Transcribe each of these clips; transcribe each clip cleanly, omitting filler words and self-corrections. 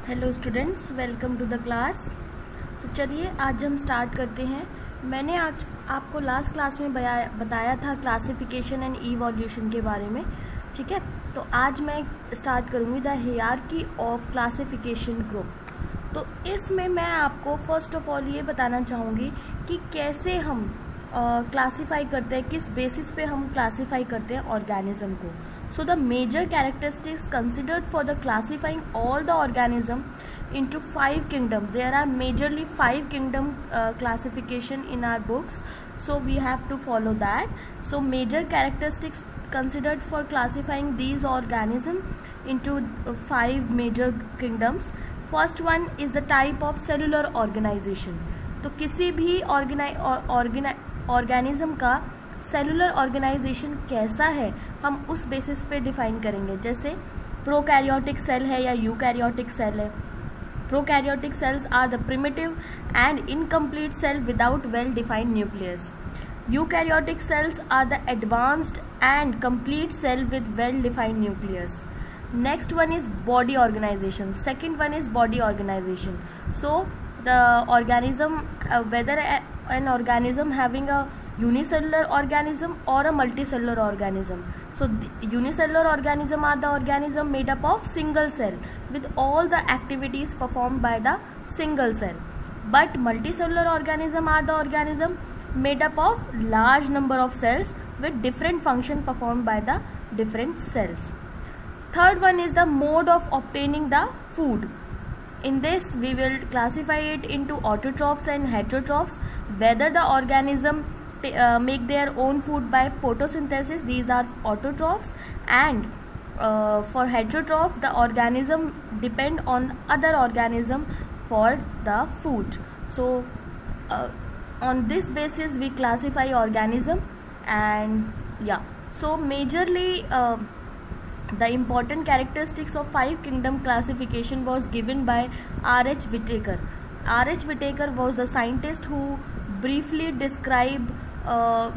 Hello students, welcome to the class. तो चलिए आज हम स्टार्ट करते हैं। मैंने आज आपको लास्ट क्लास में बताया था क्लासिफिकेशन एंड इवोल्यूशन के बारे में, ठीक है। तो आज मैं स्टार्ट करूँगी the hierarchy of classification group. तो इसमें मैं आपको फर्स्ट ऑफ ऑल ये बताना चाहूँगी कि कैसे हम क्लासीफाई करते हैं, किस बेसिस पे हम क्लासीफाई करते हैं ऑर्गेनिज्म को। So the major characteristics considered for the classifying all the organism into 5 kingdoms. There are majorly 5 kingdom classification in our books, so we have to follow that. So major characteristics considered for classifying these organisms into 5 major kingdoms. First one is the type of cellular organization. तो किसी भी organism का cellular organisation कैसा है हम उस basis पे define करेंगे। जैसे प्रोकैरियोटिक सेल है या यूकैरियोटिक सेल है। Prokaryotic cells are the primitive and incomplete cell without well defined nucleus. Eukaryotic cells are the advanced and complete cell with well defined nucleus. Next one is body organisation. Second one is body organisation. So the organism, whether an organism having a unicellular organism or a multicellular organism. So unicellular organism are the organism made up of single cell with all the activities performed by the single cell. But multicellular organism are the organism made up of large number of cells with different function performed by the different cells. Third one is the mode of obtaining the food. In this we will classify it into autotrophs and heterotrophs. Whether the organism make their own food by photosynthesis, these are autotrophs, and for heterotroph the organism depend on other organism for the food. So on this basis we classify organism. And yeah, so majorly the important characteristics of 5 kingdom classification was given by R.H. Whittaker. R.H. Whittaker was the scientist who briefly described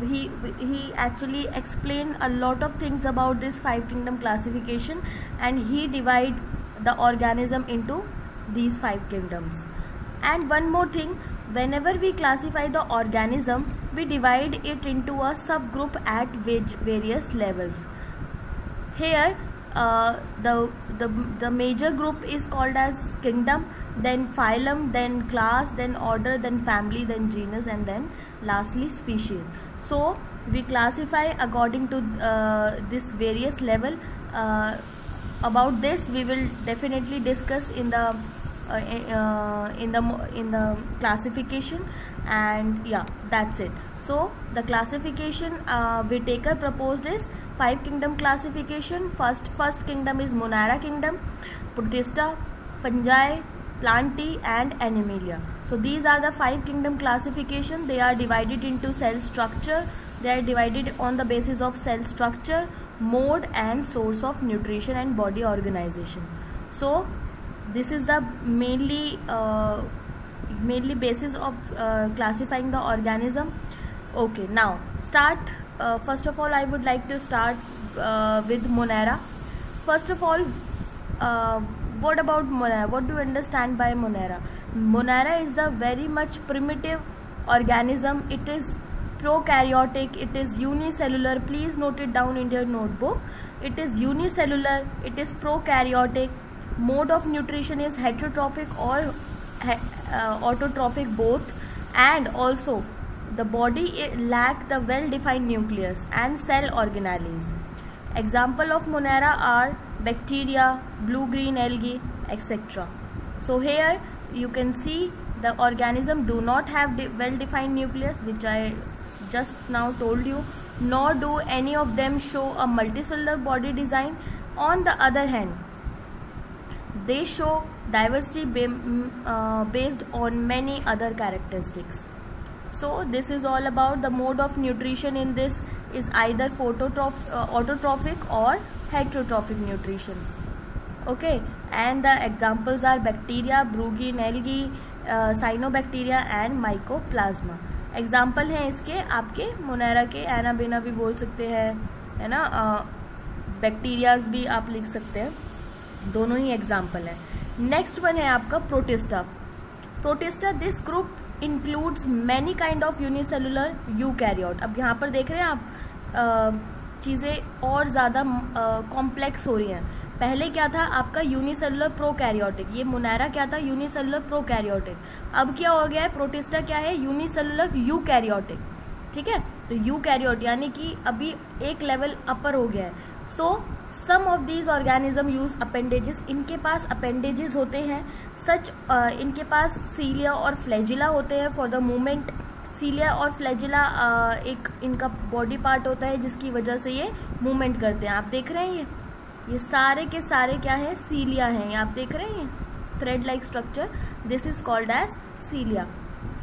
he actually explained a lot of things about this 5 kingdom classification, and he divide the organism into these 5 kingdoms. And one more thing, whenever we classify the organism we divide it into a subgroup at various levels. Here the major group is called as kingdom, then phylum, then class, then order, then family, then genus, and then lastly species. So we classify according to this various level. About this we will definitely discuss in the classification. And yeah, that's it. So the classification Whittaker proposed is 5 kingdom classification. First kingdom is Monera kingdom, Protista, Fungi, Plantae and Animalia. So these are the 5 kingdom classification. They are divided into cell structure. They are divided on the basis of cell structure, mode and source of nutrition and body organization. So this is the mainly basis of classifying the organism. Okay, now start. First of all I would like to start with Monera. First of all, what about Monera? What do you understand by Monera? Monera is the very much primitive organism. It is prokaryotic, it is unicellular. Please note it down in your notebook. It is unicellular, it is prokaryotic. Mode of nutrition is heterotrophic or autotrophic both, and also the body lack the well defined nucleus and cell organelles. Example of Monera are bacteria, blue green algae, etc. So here you can see the organism do not have well defined nucleus, which I just now told you, nor do any of them show a multicellular body design. On the other hand, they show diversity based on many other characteristics. So this is all about the mode of nutrition. In this is either autotrophic or heterotrophic nutrition. Okay, and the examples are bacteria, Bruggen algae, cyanobacteria and mycoplasma. Example हैं इसके आपके Monera के, anabaena भी बोल सकते हैं, है ना, बैक्टीरियाज भी आप लिख सकते हैं, दोनों ही एग्जाम्पल है। नेक्स्ट वन है आपका protista. Protista, this group includes many kind of unicellular eukaryote. अब यहाँ पर देख रहे हैं आप चीज़ें और ज़्यादा कॉम्प्लेक्स हो रही हैं. पहले क्या था आपका यूनिसेलुलर प्रोकैरियोटिक, ये मोनेरा क्या था यूनिसेलुलर प्रोकैरियोटिक. अब क्या हो गया है, प्रोटिस्टा क्या है यूनिसेलुलर यूकैरियोटिक. ठीक है, तो यूकैरियोट यानी कि अभी एक लेवल अपर हो गया है. So some of these organism use appendages, इनके पास अपेंडेजेस होते हैं. सच इनके पास सीलिया और फ्लैजिला होते हैं फॉर द मूवमेंट. सीलिया और फ्लैजिला एक इनका बॉडी पार्ट होता है जिसकी वजह से ये मूवमेंट करते हैं. आप देख रहे हैं ये सारे के सारे क्या हैं, सीलिया हैं. ये आप देख रहे हैं thread like structure, this is called as cilia.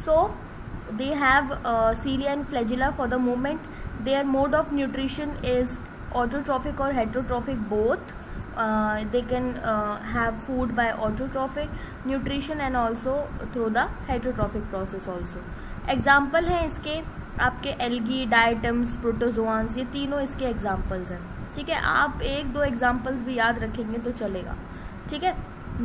So they have cilia and flagella for the movement. Their mode of nutrition is autotrophic or heterotrophic both. They can have food by autotrophic nutrition and also through the heterotrophic process also. Example है इसके आपके algae, diatoms, protozoans, ये तीनों इसके examples हैं. ठीक है, आप एक दो examples भी याद रखेंगे तो चलेगा. ठीक है,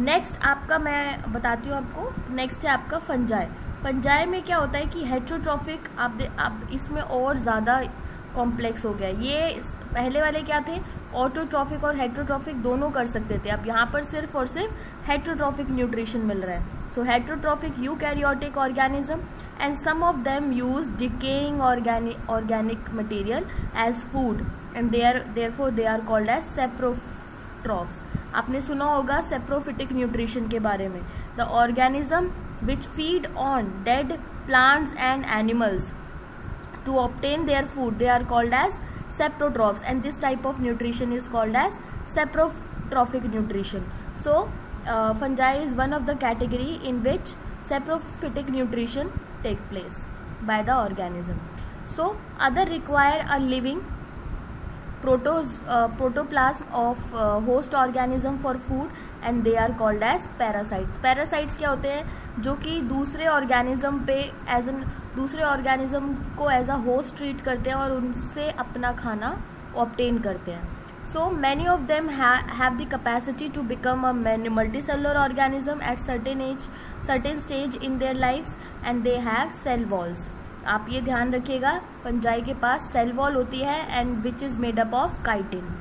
नेक्स्ट आपका मैं बताती हूँ आपको. नेक्स्ट है आपका फंजाई. फंजाई में क्या होता है कि हेट्रोट्रॉफिक, आप इसमें और ज़्यादा कॉम्प्लेक्स हो गया. ये पहले वाले क्या थे, ऑटोट्रॉफिक और हेट्रोट्रॉफिक दोनों कर सकते थे. अब यहाँ पर सिर्फ और सिर्फ हेट्रोट्रॉफिक न्यूट्रिशन मिल रहा है. So heterotrophic eukaryotic organism and some of them use decaying organic material as food and therefore they are called as saprotrophs. आपने सुना होगा सेप्रोफिटिक न्यूट्रिशन के बारे में. The organism which feed on dead plants and animals to obtain their food, they are called as saprotrophs, and this type of nutrition is called as saprotrophic nutrition. So fungi is one of the category in which saprophytic nutrition take place by the organism. So other require a living protoplasm of host organism for food and they are called as parasites. Parasites क्या होते हैं, जो कि दूसरे organism पे दूसरे organism को as a host treat करते हैं और उनसे अपना खाना ऑब्टेन करते हैं. So many of them have the capacity to become a multicellular organism at certain stage in their lifes and they have cell walls. आप ये ध्यान रखिएगा, फंजाई के पास सेल वॉल होती है and which is made up of chitin.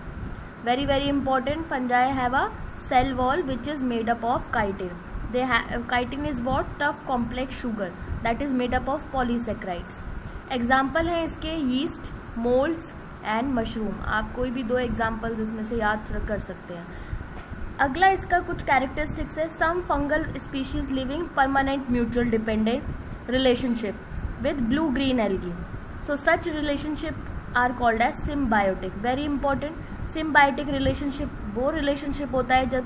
Very very important, fungi have a cell wall which is made up of chitin. Chitin is what? Tough complex sugar that is made up of polysaccharides. Example है इसके yeast, molds and mushroom. आप कोई भी दो examples इसमें से याद कर सकते हैं. अगला इसका कुछ characteristics है. Some fungal species living permanent mutual dependent relationship with blue-green algae. So such relationship are called as symbiotic. Very important. Symbiotic relationship वो रिलेशनशिप होता है जब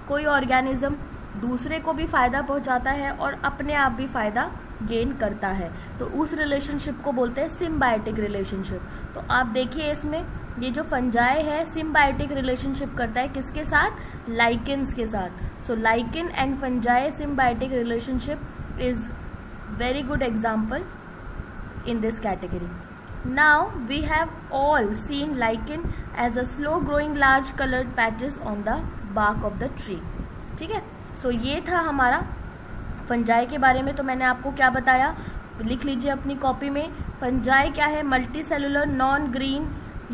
कोई ऑर्गेनिज्म दूसरे को भी फायदा पहुंचाता है और अपने आप भी फायदा गेन करता है, तो उस रिलेशनशिप को बोलते हैं सिम्बायोटिक रिलेशनशिप. तो आप देखिए इसमें ये जो फंजाई है सिम्बायोटिक रिलेशनशिप करता है किसके साथ, लाइकेन्स के साथ. So lichen and fungi symbiotic relationship is very good example in this category. Now we have all seen lichen as a slow growing large colored patches on the bark of the tree. ठीक है, सो ये था हमारा fungi के बारे में. तो मैंने आपको क्या बताया, लिख लीजिए अपनी कॉपी में. फंजाई क्या है, multi cellular non green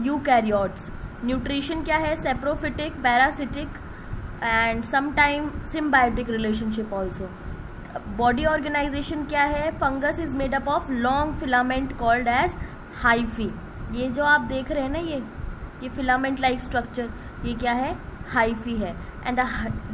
eukaryotes. Nutrition क्या है, saprophytic, parasitic and sometime symbiotic relationship also. Body organization क्या है, fungus is made up of long filament called as hyphae. ये जो आप देख रहे हैं ना, ये फिलामेंट लाइक स्ट्रक्चर, ये क्या है, हाइफी है. And the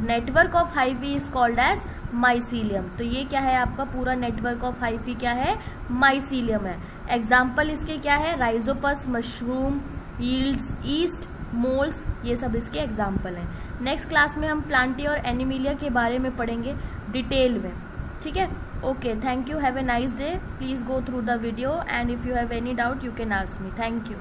network of hyphae is called as mycelium. तो ये क्या है, आपका पूरा नेटवर्क ऑफ हाइफी क्या है, माइसीलियम है. एग्जाम्पल इसके क्या है, Rhizopus, mushroom, yields, east, moles, ये सब इसके एग्जाम्पल हैं. नेक्स्ट क्लास में हम प्लांटी और एनिमिलिया के बारे में पढ़ेंगे डिटेल में. ठीक है, okay, thank you, have a nice day. Please go through the video and if you have any doubt you can ask me. Thank you.